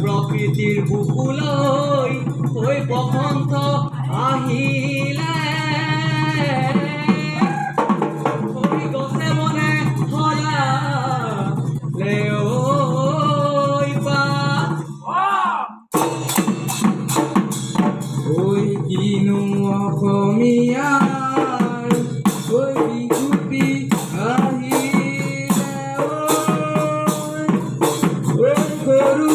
প্ৰকৃতিৰ বুকুলৈ হৈ বসন্ত আহিলে হৈ গছে মনে সলালে ঐ পাত ঐ কিনো অসমীয়াৰ ঐ বিহুটি আহিলে ঐ সৰু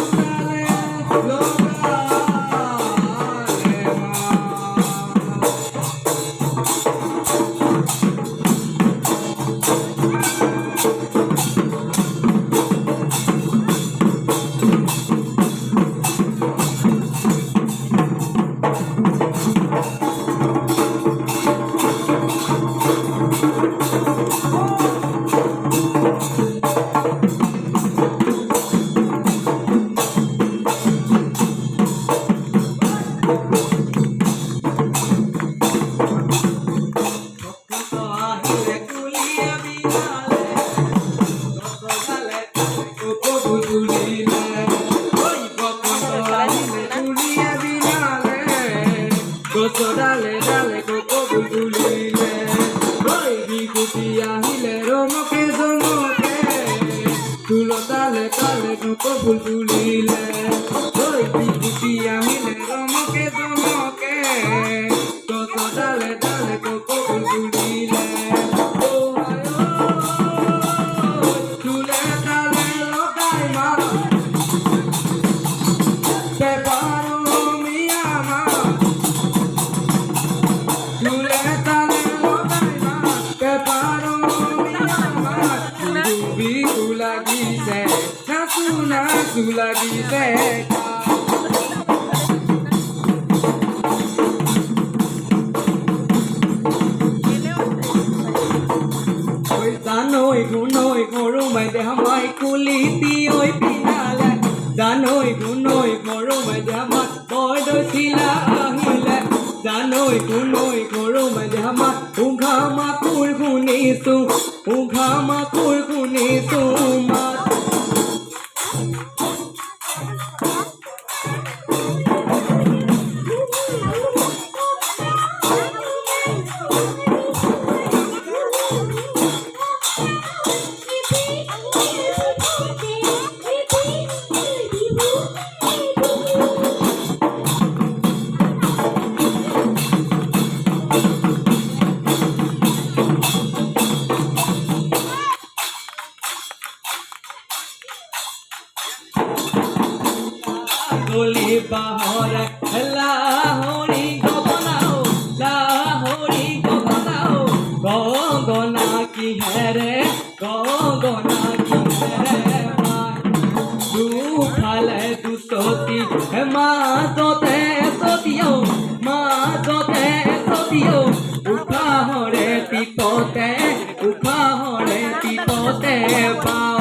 ডালে ডালে কোকো বুলবুলিলে ওই বিকুটি আহিলে রমকে জমকে তুলো তালে তালে কোকো বুলবুলিলে ওই বিকুটি আহিলে রমকে জমকে কোকো ডালে ডালে কোকো বুলবুলিলে ও আয়ো তুলে তালে লগাই মা পেপারো মিয়া মা তুলে তালে লগাই মা পেপারো মিয়া মা বিহু লাগিছে নাচু নাচু লাগিছে জানৈ গুণৈ গৰু মাইদে হামাই কুলিতি ঐ পিনালে জানৈ গুণৈ গৰু মাইদে হামাই বৰদৈ চিলা আহিলে জানৈ গুণৈ গৰু মাইদে হামাই উঘা মাকুৰ শুনিছো উঘা মাকুৰ শুনিছো মাত গলি বাহরে লাহরি গগনাও লাহরি গগনাও গগনা কি হেরে গগনা কি হেরে দুফালে দুসতি মাজতে সতিও মাজতে সতিও উঠাহরে টিপতে পাও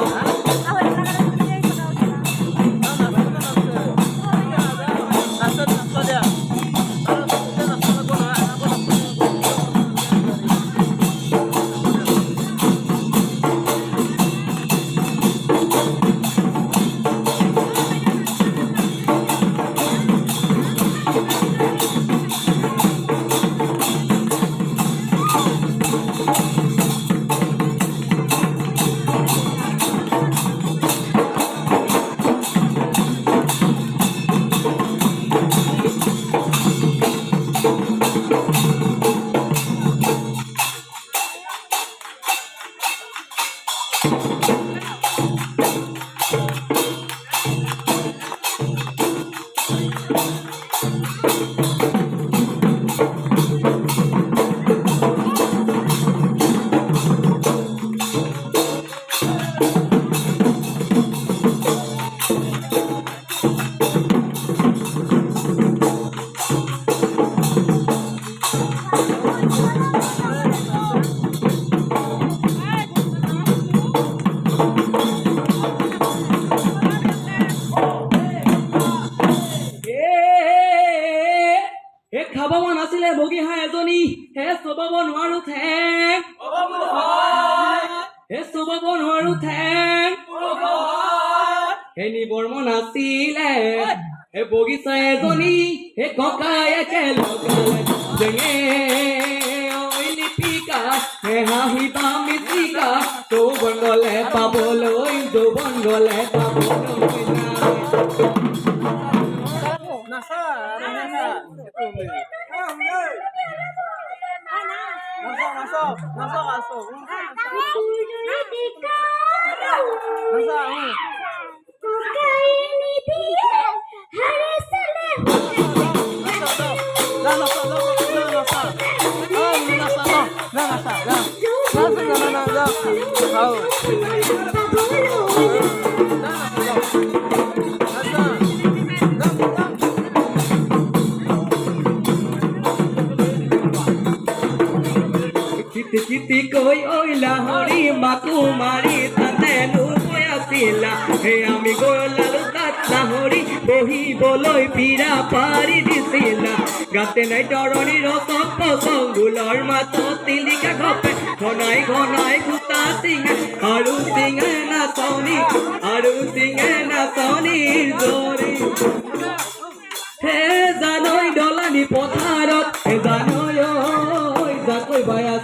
খাব মন আছিলে বগীহা এজনী হে চবাব নোৱাৰো ঠেং হে চবাব নোৱাৰো ঠেং হে নিবৰ মন আছিলে হে বগীচা এজনী হে ককাই একেলগালে জেঙে ঐ লিপিকা হে হাঁহিবা মিচিকা যৌৱন গলে পাবলৈ যৌৱন গলে পাবলৈ চিটি কৈ ঐ লাহৰি মাকো মাৰি তাতে নুকৈ আছিলা হে আমি গলালো তাত লাহৰি বহিবলৈ পীৰা পাৰি দিছিলা গাতে নাই তৰণিৰ চক গোলৰ মাতত তিলিকা ঘপে ঘনাই ঘনাই ঘোটা চিঙে আৰু চিঙে নাচনীৰ জৰি হে জানৈ দলানি পথাৰত হে জানৈ ঐ জাকৈ বাই